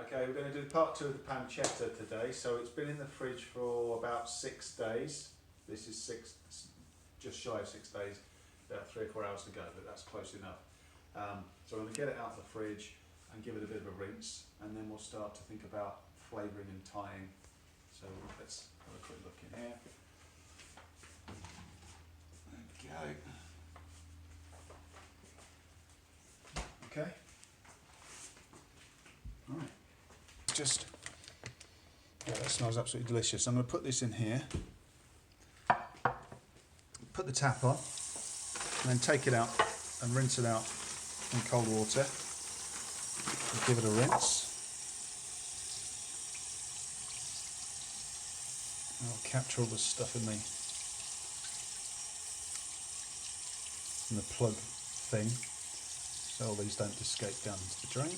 Okay, we're going to do part 2 of the pancetta today. So it's been in the fridge for about 6 days. This is just shy of 6 days, about 3 or 4 hours to go, but that's close enough. So I'm going to get it out of the fridge and give it a bit of a rinse, and then we'll start to think about flavouring and tying. So let's have a quick look in here. There we go. Okay. All right. That smells absolutely delicious. I'm going to put this in here, put the tap on, and then take it out and rinse it out in cold water. And give it a rinse. I'll capture all the stuff in the plug thing, so all these don't escape down into the drain.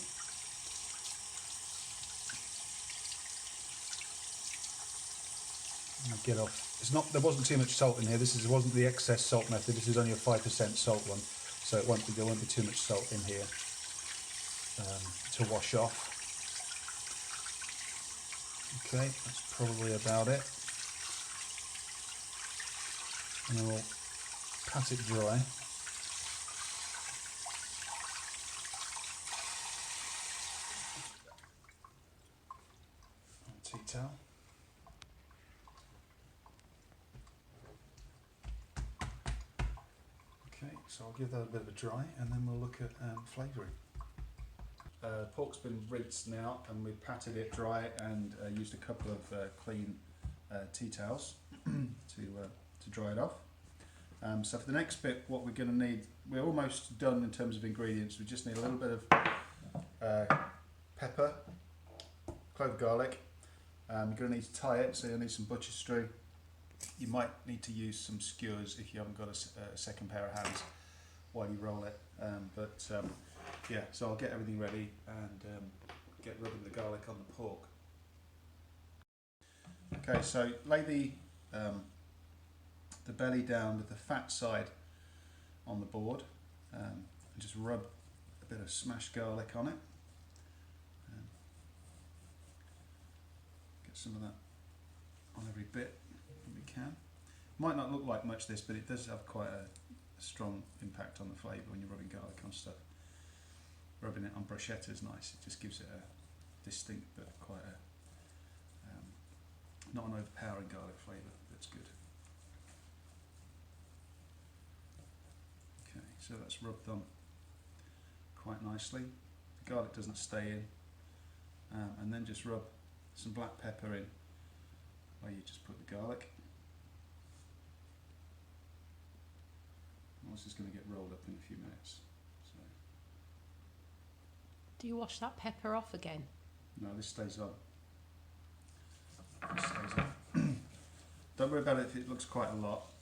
And I'll get off. There wasn't too much salt in here. This wasn't the excess salt method. This is only a 5% salt one, so there won't be too much salt in here to wash off. Okay, that's probably about it. And then we'll pat it dry. Tea towel. Okay, so I'll give that a bit of a dry, and then we'll look at flavouring. Pork's been rinsed now, and we've patted it dry and used a couple of clean tea towels to dry it off. So for the next bit, what we're going to need, we're almost done in terms of ingredients. We just need a little bit of pepper, clove of garlic. You're going to need to tie it, so you'll need some butcher's stew. You might need to use some skewers if you haven't got a second pair of hands while you roll it. Yeah, so I'll get everything ready and get rubbing the garlic on the pork. Okay, so lay the belly down with the fat side on the board, and just rub a bit of smashed garlic on it. Get some of that on every bit that we can. Might not look like much this, but it does have quite a strong impact on the flavour when you're rubbing garlic on stuff. Rubbing it on bruschetta is nice. It just gives it a distinct but quite a not an overpowering garlic flavour. That's good. Okay, so that's rubbed on quite nicely. The garlic doesn't stay in, and then just rub some black pepper in where you just put the garlic. This is going to get rolled up in a few minutes. So. Do you wash that pepper off again? No, this stays on. This stays on. Don't worry about it if it looks quite a lot.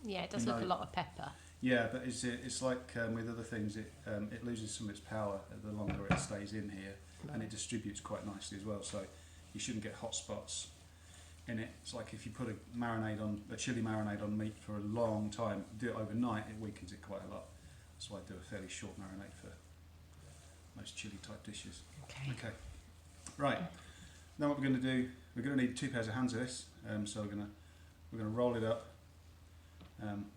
Yeah, it does look a lot of pepper. Yeah, but it's like with other things, it loses some of its power the longer it stays in here, and it distributes quite nicely as well. So you shouldn't get hot spots in it. It's like if you put a chili marinade on meat for a long time, do it overnight, it weakens it quite a lot. That's why I do a fairly short marinade for most chili type dishes. Okay. Right. Now what we're going to do, we're going to need 2 pairs of hands of this. So we're going to roll it up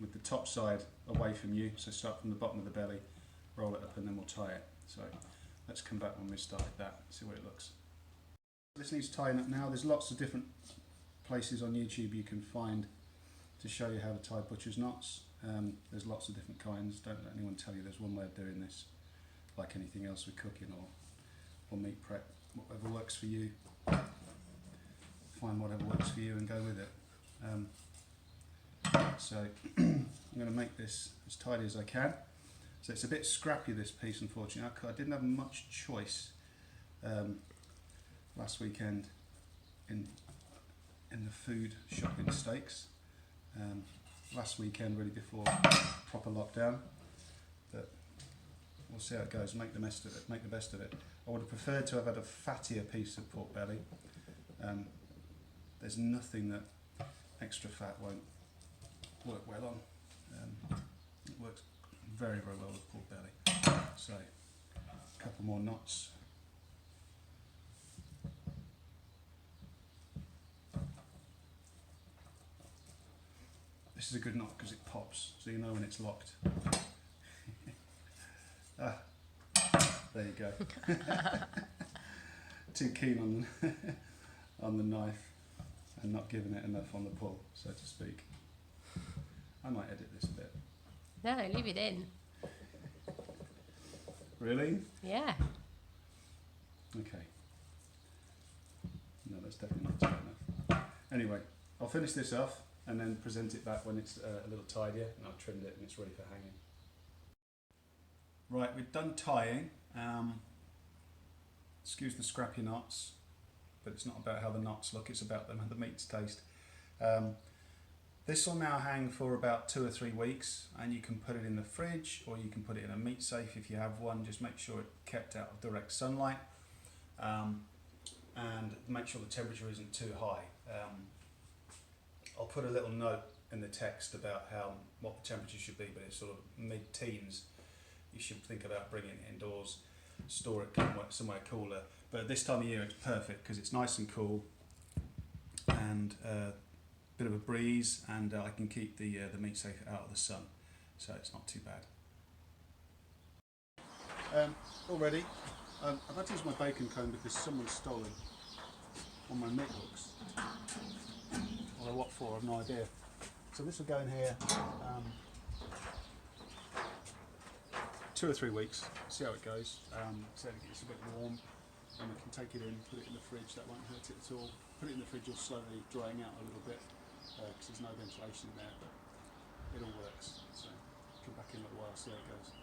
with the top side away from you. So start from the bottom of the belly, roll it up, and then we'll tie it. So let's come back when we've started that, see what it looks. This needs tying up now. There's lots of different places on YouTube you can find to show you how to tie butcher's knots. There's lots of different kinds. Don't let anyone tell you there's one way of doing this. Like anything else with cooking or meat prep, whatever works for you. Find whatever works for you and go with it. So I'm going to make this as tidy as I can. So it's a bit scrappy, this piece, unfortunately. I didn't have much choice last weekend in the food shopping steaks. Last weekend, really before proper lockdown. But we'll see how it goes. Make the best of it. Make the best of it. I would have preferred to have had a fattier piece of pork belly. There's nothing that extra fat won't work well on. It works very, very well with pork belly. So a couple more knots This is a good knot because it pops, so you know when it's locked. Ah, there you go. Too keen on the, on the knife and not giving it enough on the pull, so to speak. I might edit this a bit. No, leave it in. Really? Yeah. Okay. No, that's definitely not tight enough. Anyway, I'll finish this off and then present it back when it's a little tidier, and I've trimmed it and it's ready for hanging. Right, we've done tying. Excuse the scrappy knots, but it's not about how the knots look, it's about how the meats taste. This will now hang for about 2 or 3 weeks, and you can put it in the fridge or you can put it in a meat safe if you have one. Just make sure it's kept out of direct sunlight, and make sure the temperature isn't too high. I'll put a little note in the text about what the temperature should be, but it's sort of mid-teens. You should think about bringing it indoors, store it somewhere cooler. But at this time of year it's perfect because it's nice and cool, and bit of a breeze, and I can keep the meat safe out of the sun, so it's not too bad. Already, I've had to use my bacon comb because someone stole it on my meat hooks. Although what for, I've no idea. So this will go in here 2 or 3 weeks, see how it goes. So it gets a bit warm, and we can take it in, put it in the fridge, that won't hurt it at all. Put it in the fridge, you'll slowly drying out a little bit, because there's no ventilation in there, but it all works. So come back in a little while, see how it goes.